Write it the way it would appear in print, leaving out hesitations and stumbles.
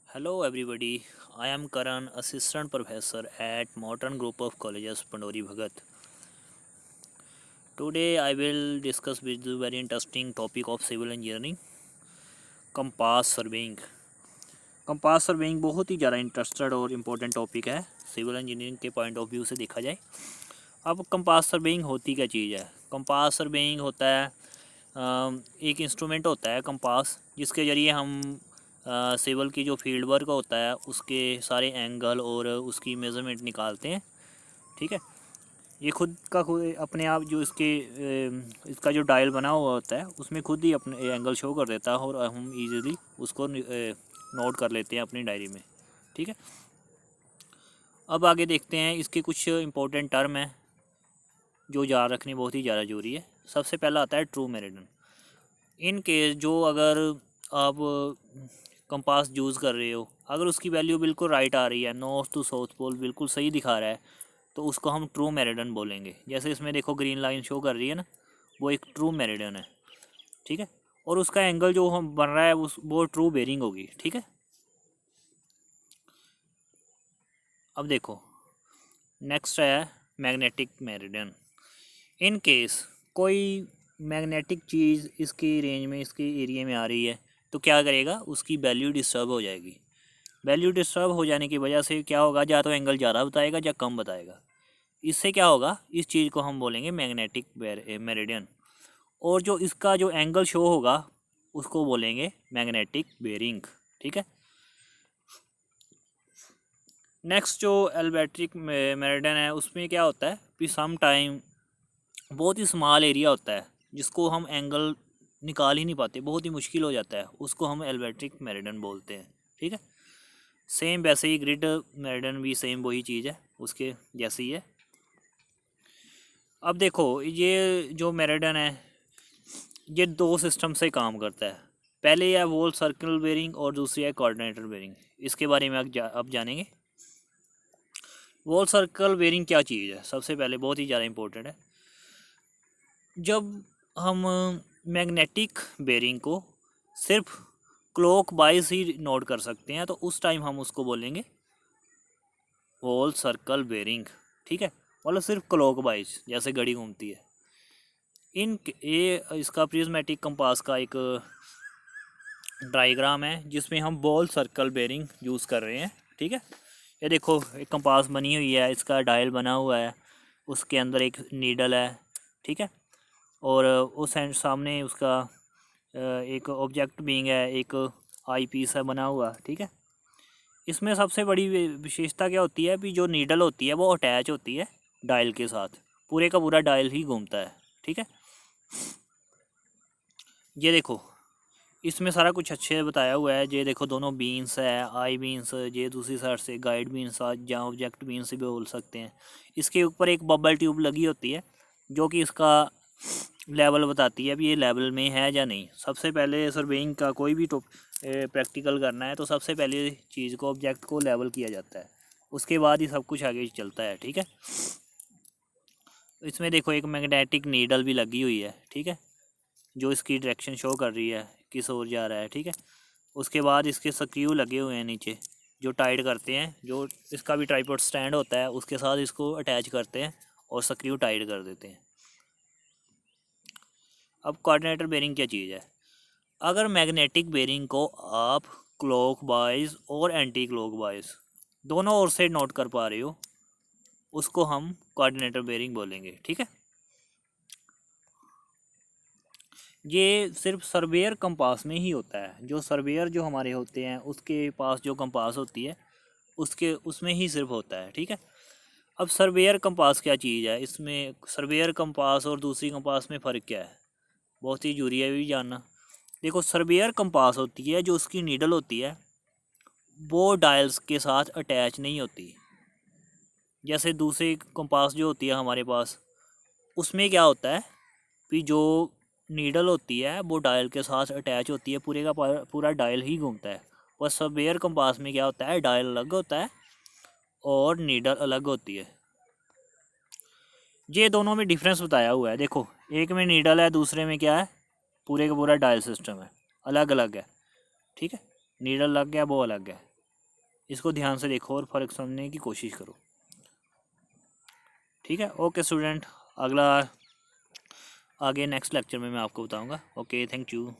Hello everybody, I am Karan, Assistant Professor at Modern Group of Colleges, Pandori Bhagat. Today I will discuss with you very interesting topic of civil engineering, compass surveying. Compass surveying बहुत ही ज़्यादा interested और important topic है civil engineering के point of view से देखा जाए। अब compass surveying होती क्या चीज़ है? कंपास सर्वेइंग होता है एक इंस्ट्रूमेंट होता है कंपास, जिसके ज़रिए हम सिविल की जो फील्ड वर्क होता है उसके सारे एंगल और उसकी मेज़रमेंट निकालते हैं। ठीक है, ये खुद का खुद अपने आप जो इसका जो डायल बना हुआ होता है उसमें खुद ही अपने एंगल शो कर देता है और हम इजीली उसको नोट कर लेते हैं अपनी डायरी में। ठीक है, अब आगे देखते हैं इसके कुछ इंपॉर्टेंट टर्म हैं जो याद रखनी बहुत ही ज़्यादा ज़रूरी है। सबसे पहला आता है ट्रू मेरिडियन। इन केस जो अगर आप कंपास यूज़ कर रहे हो, अगर उसकी वैल्यू बिल्कुल राइट आ रही है, नॉर्थ टू साउथ पोल बिल्कुल सही दिखा रहा है, तो उसको हम ट्रू मेरिडियन बोलेंगे। जैसे इसमें देखो ग्रीन लाइन शो कर रही है ना, वो एक ट्रू मेरिडियन है। ठीक है, और उसका एंगल जो हम बन रहा है वो ट्रू बेरिंग होगी। ठीक है, अब देखो नेक्स्ट है मैग्नेटिक मेरिडियन। इन केस कोई मैग्नेटिक चीज़ इसकी रेंज में, इसके एरिया में आ रही है, तो क्या करेगा, उसकी वैल्यू डिस्टर्ब हो जाएगी। वैल्यू डिस्टर्ब हो जाने की वजह से क्या होगा, या तो एंगल ज़्यादा बताएगा या कम बताएगा। इससे क्या होगा, इस चीज़ को हम बोलेंगे मैग्नेटिक मेरिडियन। और जो इसका जो एंगल शो होगा उसको बोलेंगे मैग्नेटिक बेरिंग। ठीक है, नेक्स्ट जो एल्वेट्रिक मेरिडियन है उसमें क्या होता है कि सम टाइम बहुत ही स्मॉल एरिया होता है जिसको हम एंगल निकाल ही नहीं पाते, बहुत ही मुश्किल हो जाता है, उसको हम एल्वेट्रिक मेरिडियन बोलते हैं। ठीक है, सेम वैसे ही ग्रिड मेरिडियन भी सेम वही चीज़ है, उसके जैसे ही है। अब देखो ये जो मेरिडियन है ये दो सिस्टम से काम करता है। पहले है वोल सर्कल बेरिंग और दूसरी है कोऑर्डिनेटर बेरिंग। इसके बारे में अब जानेंगे। वोल सर्कल बेरिंग क्या चीज़ है, सबसे पहले बहुत ही ज़्यादा इंपॉर्टेंट है। जब हम मैग्नेटिक बेरिंग को सिर्फ क्लॉक वाइज ही नोट कर सकते हैं तो उस टाइम हम उसको बोलेंगे वोल सर्कल बेरिंग। ठीक है, मतलब सिर्फ क्लॉक वाइज जैसे घड़ी घूमती है। ये इसका प्रिज्मेटिक कंपास का एक डायग्राम है जिसमें हम बॉल सर्कल बेरिंग यूज़ कर रहे हैं। ठीक है, ये देखो एक कंपास बनी हुई है, इसका डायल बना हुआ है, उसके अंदर एक नीडल है। ठीक है, और उस सामने उसका एक ऑब्जेक्ट बीइंग है, एक आई पीस है बना हुआ। ठीक है, इसमें सबसे बड़ी विशेषता क्या होती है कि जो नीडल होती है वो अटैच होती है डायल के साथ, पूरे का पूरा डायल ही घूमता है। ठीक है, ये देखो इसमें सारा कुछ अच्छे से बताया हुआ है। ये देखो दोनों बीन्स है, आई बीन्स, ये दूसरी साइड से गाइड बीन्स या ऑब्जेक्ट बीन्स भी बोल सकते हैं। इसके ऊपर एक बबल ट्यूब लगी होती है जो कि इसका लेवल बताती है अभी ये लेवल में है या नहीं। सबसे पहले सर्वेइंग का कोई भी प्रैक्टिकल करना है तो सबसे पहले चीज़ को, ऑब्जेक्ट को लेवल किया जाता है, उसके बाद ही सब कुछ आगे चलता है। ठीक है, इसमें देखो एक मैग्नेटिक नीडल भी लगी हुई है। ठीक है, जो इसकी डायरेक्शन शो कर रही है किस ओर जा रहा है। ठीक है, उसके बाद इसके स्क्रू लगे हुए हैं नीचे जो टाइट करते हैं, जो इसका भी ट्राइपॉड स्टैंड होता है उसके साथ इसको अटैच करते हैं और स्क्रू टाइट कर देते हैं। अब कोऑर्डिनेटर बेरिंग क्या चीज़ है? अगर मैग्नेटिक बेरिंग को आप क्लॉक वाइज और एंटी क्लॉक वाइज दोनों ओर से नोट कर पा रहे हो उसको हम कोऑर्डिनेटर बेरिंग बोलेंगे। ठीक है, ये सिर्फ सर्वेयर कंपास में ही होता है। जो सर्वेयर जो हमारे होते हैं उसके पास जो कंपास होती है उसके उसमें ही सिर्फ होता है। ठीक है, अब सर्वेयर कंपास क्या चीज़ है, इसमें सर्वेयर कंपास और दूसरी कंपास में फ़र्क क्या है, बहुत ही जरूरी है भी जानना। देखो सर्वेयर कंपास होती है, जो उसकी नीडल होती है वो डायल्स के साथ अटैच नहीं होती। जैसे दूसरी कंपास जो होती है हमारे पास, उसमें क्या होता है कि जो नीडल होती है वो डायल के साथ अटैच होती है, पूरे का पूरा डायल ही घूमता है। और सर्वेयर कंपास में क्या होता है, डायल अलग होता है और नीडल अलग होती है। ये दोनों में डिफरेंस बताया हुआ है। देखो एक में नीडल है, दूसरे में क्या है, पूरे का पूरा डायल सिस्टम है, अलग अलग है। ठीक है, नीडल अलग है, वो अलग है। इसको ध्यान से देखो और फ़र्क समझने की कोशिश करो। ठीक है, ओके स्टूडेंट, अगला आगे नेक्स्ट लेक्चर में मैं आपको बताऊंगा। Okay, thank you.